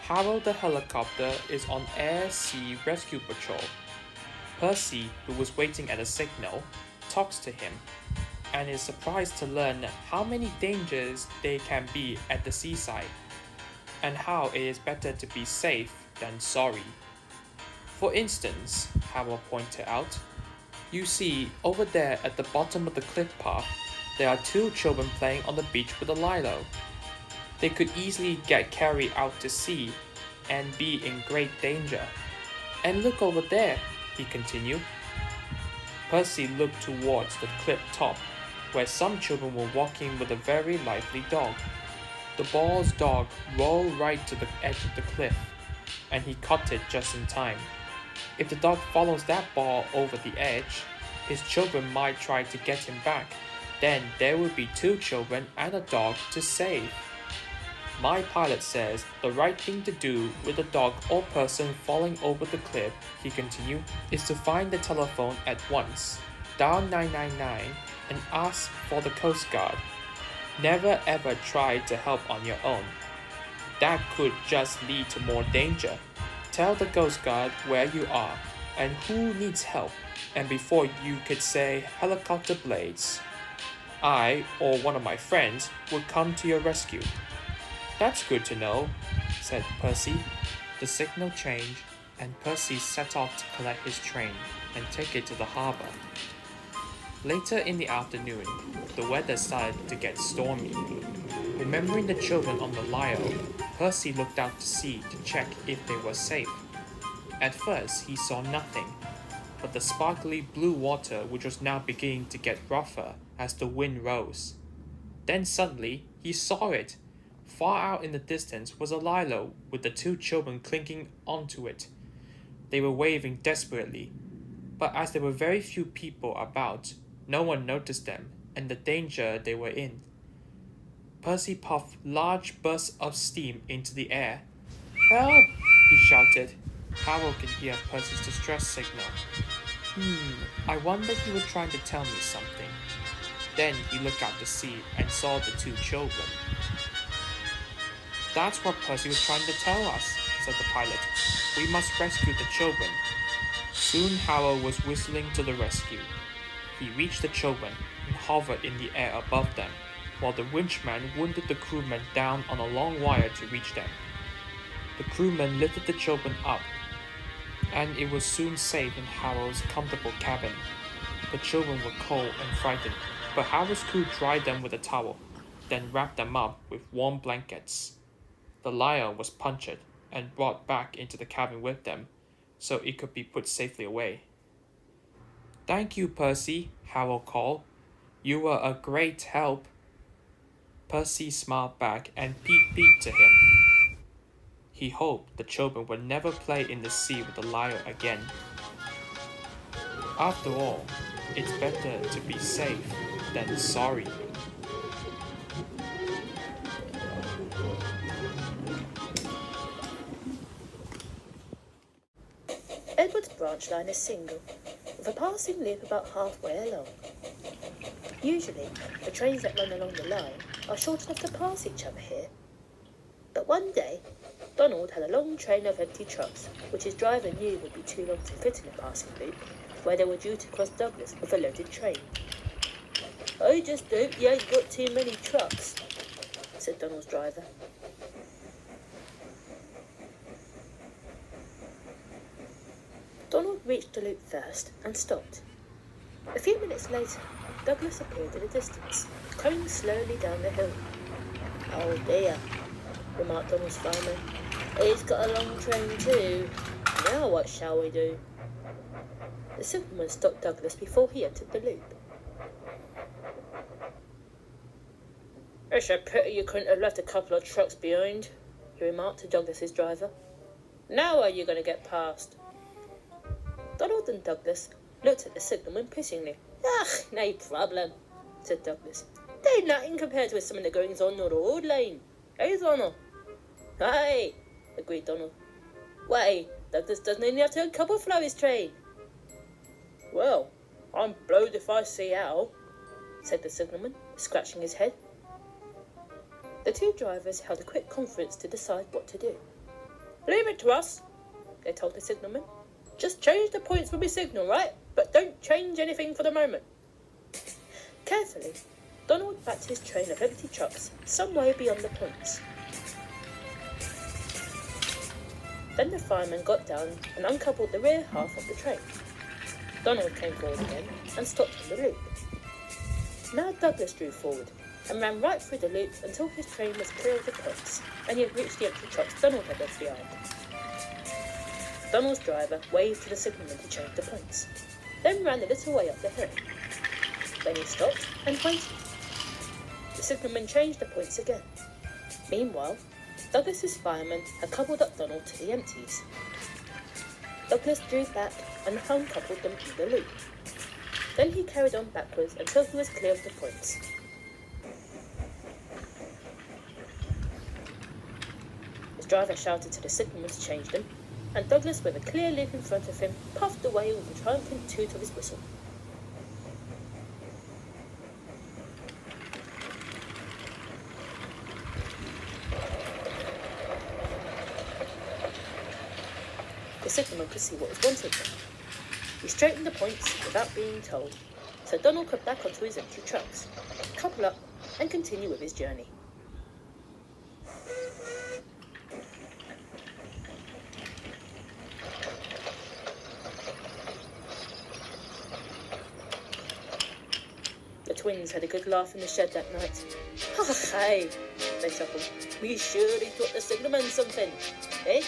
Harold the helicopter is on air-sea rescue patrol. Percy, who was waiting at a signal, talks to him and is surprised to learn how many dangers there can be at the seaside and how it is better to be safe than sorry. For instance, Harold pointed out, you see over there at the bottom of the cliff path, there are two children playing on the beach with a lilo. They could easily get carried out to sea and be in great danger. And look over there, he continued. Percy looked towards the cliff top, where some children were walking with a very lively dog. The boy's dog rolled right to the edge of the cliff, and he caught it just in time. If the dog follows that ball over the edge, his children might try to get him back. Then there would be two children and a dog to save. My pilot says the right thing to do with a dog or person falling over the cliff, he continued, is to find the telephone at once, dial 999 and ask for the Coast Guard. Never ever try to help on your own. That could just lead to more danger. Tell the Coast Guard where you are and who needs help, and before you could say helicopter blades, I or one of my friends would come to your rescue. That's good to know, said Percy. The signal changed, and Percy set off to collect his train and take it to the harbour. Later in the afternoon, the weather started to get stormy. Remembering the children on the Lyle, Percy looked out to sea to check if they were safe. At first, he saw nothing, but the sparkly blue water which was now beginning to get rougher as the wind rose. Then suddenly, he saw it. Far out in the distance was a lilo with the two children clinging onto it. They were waving desperately, but as there were very few people about, no one noticed them and the danger they were in. Percy puffed large bursts of steam into the air. Help! He shouted. Harold could hear Percy's distress signal. I wonder he was trying to tell me something. Then he looked out to sea and saw the two children. That's what Percy was trying to tell us, said the pilot. We must rescue the children. Soon Harold was whistling to the rescue. He reached the children and hovered in the air above them, while the winchman wounded the crewman down on a long wire to reach them. The crewman lifted the children up, and it was soon safe in Harold's comfortable cabin. The children were cold and frightened, but Harold's crew dried them with a towel, then wrapped them up with warm blankets. The lion was punctured and brought back into the cabin with them, so it could be put safely away. Thank you, Percy, Harold called. You were a great help. Percy smiled back and peeped to him. He hoped the children would never play in the sea with the lion again. After all, it's better to be safe than sorry. Edward's branch line is single, with a passing loop about halfway along. Usually, the trains that run along the line are short enough to pass each other here. But one day, Donald had a long train of empty trucks, which his driver knew would be too long to fit in the passing loop, where they were due to cross Douglas with a loaded train. I just hope you ain't got too many trucks, said Donald's driver. Donald reached the loop first and stopped. A few minutes later, Douglas appeared in the distance, coming slowly down the hill. Oh dear, remarked Donald's fireman. He's got a long train too. Now what shall we do? The signalman stopped Douglas before he entered the loop. It's a pity you couldn't have left a couple of trucks behind, he remarked to Douglas's driver. Now are you going to get past? Donald and Douglas looked at the signalman pityingly. No problem, said Douglas. They're nothing compared with some of the goings on the road line. Hey, Donald? Aye, agreed Donald. Why, Douglas doesn't even have to uncouple for his train. Well, I'm blowed if I see how, said the signalman, scratching his head. The two drivers held a quick conference to decide what to do. Leave it to us, they told the signalman. Just change the points when we signal, right? But don't change anything for the moment. Carefully, Donald backed his train of empty trucks some way beyond the points. Then the fireman got down and uncoupled the rear half of the train. Donald came forward again and stopped in the loop. Now Douglas drew forward and ran right through the loop until his train was clear of the points and he had reached the empty trucks Donald had left behind. Donald's driver waved to the signalman to change the points, then ran a little way up the hill. Then he stopped and waited. The signalman changed the points again. Meanwhile, Douglas's fireman had coupled up Donald to the empties. Douglas drew back and uncoupled them in the loop. Then he carried on backwards until he was clear of the points. His driver shouted to the signalman to change them, and Douglas, with a clear loop in front of him, puffed away with a triumphant toot of his whistle. The signalman could see what was wanted now. He straightened the points without being told, so Donald could back onto his empty trucks, couple up, and continue with his journey. The twins had a good laugh in the shed that night. "Oh, hey," they chuckled. "We surely taught the signalman something, eh?"